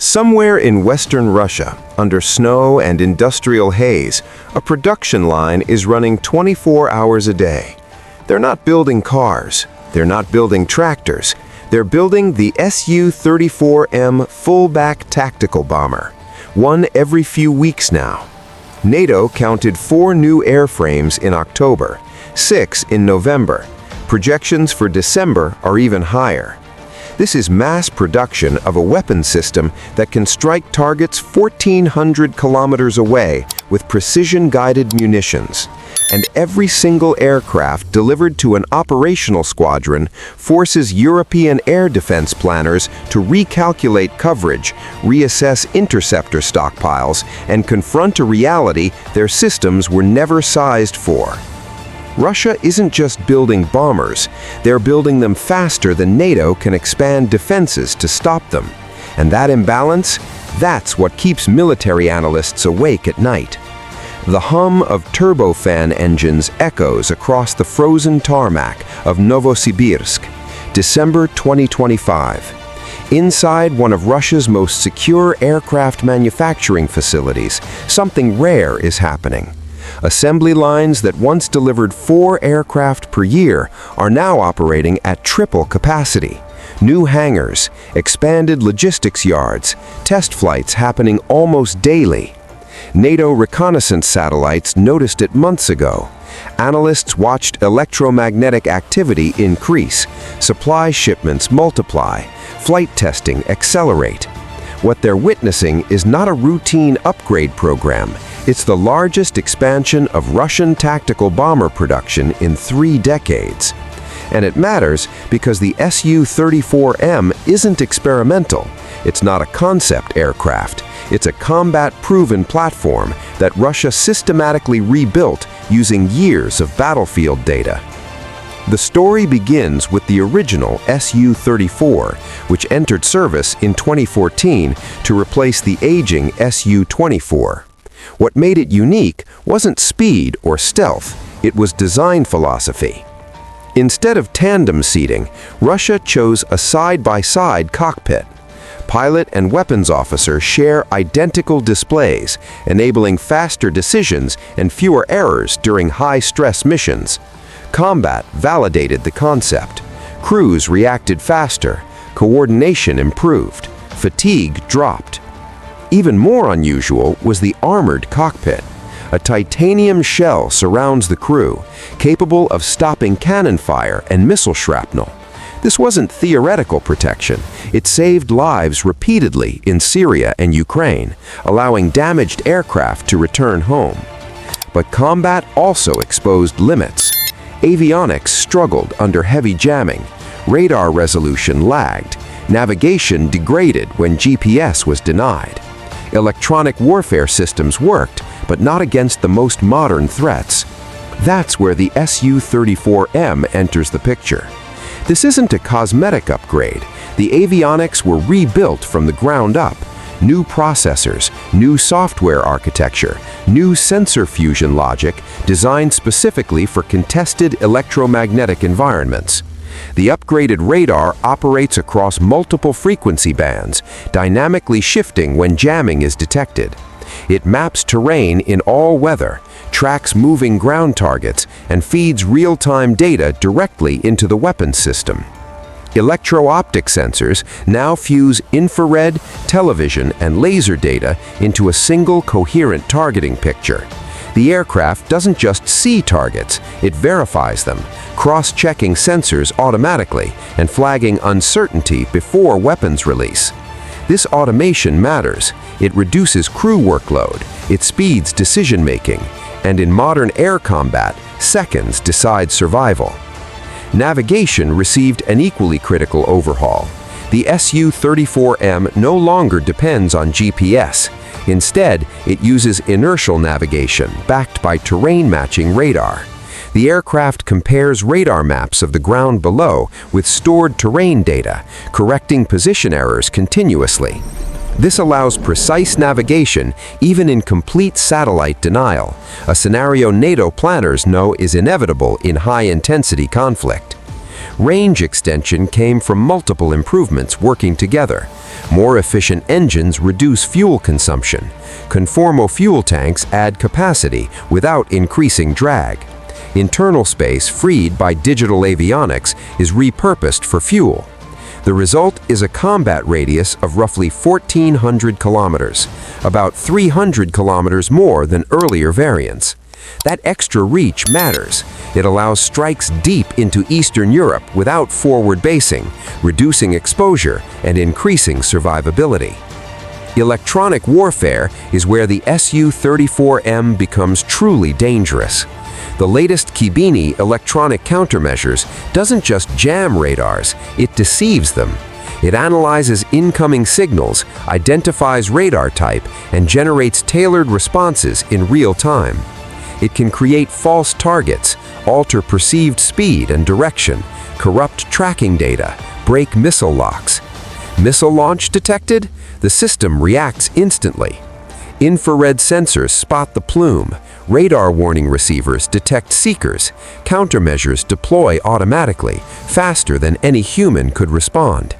Somewhere in western Russia, under snow and industrial haze, a production line is running 24 hours a day. They're not building cars, they're not building tractors, they're building the Su-34M Fullback tactical bomber, one every few weeks now. NATO counted 4 new airframes in October, 6 in November. Projections for December are even higher. This is mass production of a weapon system that can strike targets 1,400 kilometers away with precision-guided munitions. And every single aircraft delivered to an operational squadron forces European air defense planners to recalculate coverage, reassess interceptor stockpiles, and confront a reality their systems were never sized for. Russia isn't just building bombers, they're building them faster than NATO can expand defenses to stop them. And that imbalance, that's what keeps military analysts awake at night. The hum of turbofan engines echoes across the frozen tarmac of Novosibirsk, December 2025. Inside one of Russia's most secure aircraft manufacturing facilities, something rare is happening. Assembly lines that once delivered 4 aircraft per year are now operating at triple capacity. New hangars, expanded logistics yards, test flights happening almost daily. NATO reconnaissance satellites noticed it months ago. Analysts watched electromagnetic activity increase, supply shipments multiply, flight testing accelerate. What they're witnessing is not a routine upgrade program. It's the largest expansion of Russian tactical bomber production in 3 decades. And it matters because the Su-34M isn't experimental. It's not a concept aircraft. It's a combat-proven platform that Russia systematically rebuilt using years of battlefield data. The story begins with the original Su-34, which entered service in 2014 to replace the aging Su-24. What made it unique wasn't speed or stealth, it was design philosophy. Instead of tandem seating, Russia chose a side-by-side cockpit. Pilot and weapons officer share identical displays, enabling faster decisions and fewer errors during high-stress missions. Combat validated the concept. Crews reacted faster, coordination improved, fatigue dropped. Even more unusual was the armored cockpit. A titanium shell surrounds the crew, capable of stopping cannon fire and missile shrapnel. This wasn't theoretical protection. It saved lives repeatedly in Syria and Ukraine, allowing damaged aircraft to return home. But combat also exposed limits. Avionics struggled under heavy jamming. Radar resolution lagged. Navigation degraded when GPS was denied. Electronic warfare systems worked, but not against the most modern threats. That's where the Su-34M enters the picture. This isn't a cosmetic upgrade. The avionics were rebuilt from the ground up. New processors, new software architecture, new sensor fusion logic designed specifically for contested electromagnetic environments. The upgraded radar operates across multiple frequency bands, dynamically shifting when jamming is detected. It maps terrain in all weather, tracks moving ground targets, and feeds real-time data directly into the weapons system. Electro-optic sensors now fuse infrared, television, and laser data into a single coherent targeting picture. The aircraft doesn't just see targets, it verifies them, cross-checking sensors automatically and flagging uncertainty before weapons release. This automation matters. It reduces crew workload, it speeds decision-making, and in modern air combat, seconds decide survival. Navigation received an equally critical overhaul. The Su-34M no longer depends on GPS. Instead, it uses inertial navigation backed by terrain-matching radar. The aircraft compares radar maps of the ground below with stored terrain data, correcting position errors continuously. This allows precise navigation even in complete satellite denial, a scenario NATO planners know is inevitable in high-intensity conflict. Range extension came from multiple improvements working together. More efficient engines reduce fuel consumption. Conformal fuel tanks add capacity without increasing drag. Internal space freed by digital avionics is repurposed for fuel. The result is a combat radius of roughly 1,400 kilometers, about 300 kilometers more than earlier variants. That extra reach matters. It allows strikes deep into Eastern Europe without forward basing, reducing exposure and increasing survivability. Electronic warfare is where the Su-34M becomes truly dangerous. The latest Kibini electronic countermeasures doesn't just jam radars, it deceives them. It analyzes incoming signals, identifies radar type, and generates tailored responses in real time. It can create false targets, alter perceived speed and direction, corrupt tracking data, break missile locks. Missile launch detected? The system reacts instantly. Infrared sensors spot the plume. Radar warning receivers detect seekers. Countermeasures deploy automatically, faster than any human could respond.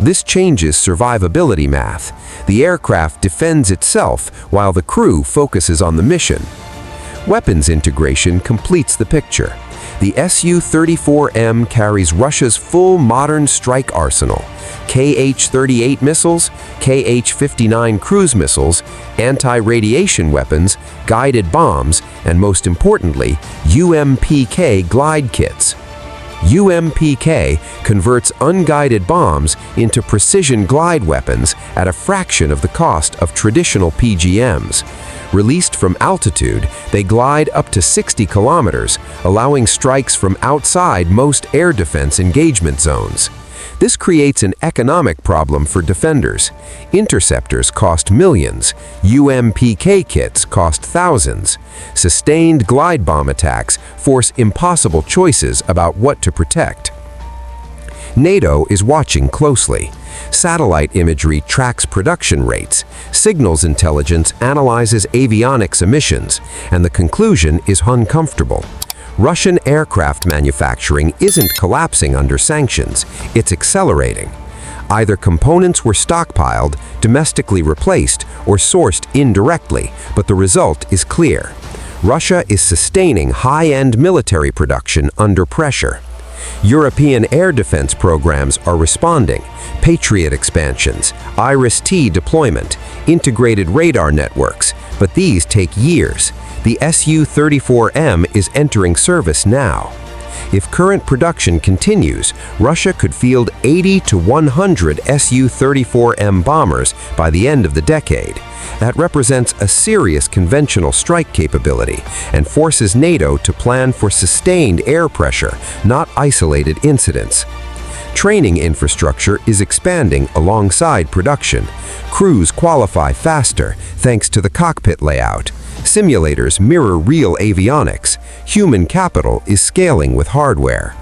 This changes survivability math. The aircraft defends itself while the crew focuses on the mission. Weapons integration completes the picture. The Su-34M carries Russia's full modern strike arsenal: Kh-38 missiles, Kh-59 cruise missiles, anti-radiation weapons, guided bombs, and most importantly, UMPK glide kits. UMPK converts unguided bombs into precision glide weapons at a fraction of the cost of traditional PGMs. Released from altitude, they glide up to 60 kilometers, allowing strikes from outside most air defense engagement zones. This creates an economic problem for defenders. Interceptors cost millions. UMPK kits cost thousands. Sustained glide bomb attacks force impossible choices about what to protect. NATO is watching closely. Satellite imagery tracks production rates. Signals intelligence analyzes avionics emissions, and the conclusion is uncomfortable. Russian aircraft manufacturing isn't collapsing under sanctions, it's accelerating. Either components were stockpiled, domestically replaced, or sourced indirectly, but the result is clear. Russia is sustaining high-end military production under pressure. European air defense programs are responding: Patriot expansions, Iris-T deployment, integrated radar networks, but these take years. The Su-34M is entering service now. If current production continues, Russia could field 80 to 100 Su-34M bombers by the end of the decade. That represents a serious conventional strike capability and forces NATO to plan for sustained air pressure, not isolated incidents. Training infrastructure is expanding alongside production. Crews qualify faster thanks to the cockpit layout. Simulators mirror real avionics. Human capital is scaling with hardware.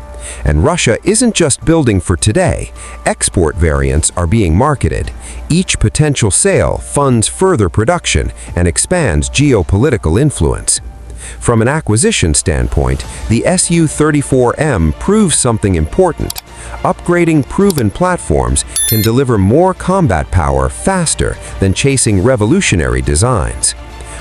And Russia isn't just building for today. Export variants are being marketed. Each potential sale funds further production and expands geopolitical influence. From an acquisition standpoint, the Su-34M proves something important. Upgrading proven platforms can deliver more combat power faster than chasing revolutionary designs.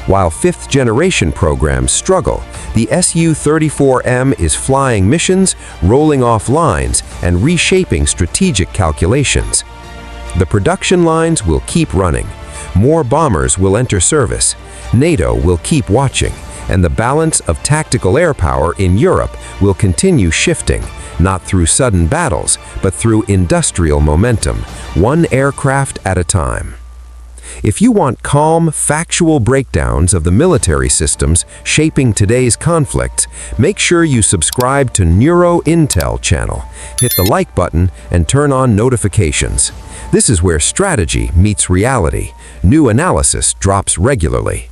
While fifth-generation programs struggle, the Su-34M is flying missions, rolling off lines, and reshaping strategic calculations. The production lines will keep running. More bombers will enter service. NATO will keep watching, and the balance of tactical air power in Europe will continue shifting, not through sudden battles, but through industrial momentum, one aircraft at a time. If you want calm, factual breakdowns of the military systems shaping today's conflicts, make sure you subscribe to NeuroIntelE channel. Hit the like button and turn on notifications. This is where strategy meets reality. New analysis drops regularly.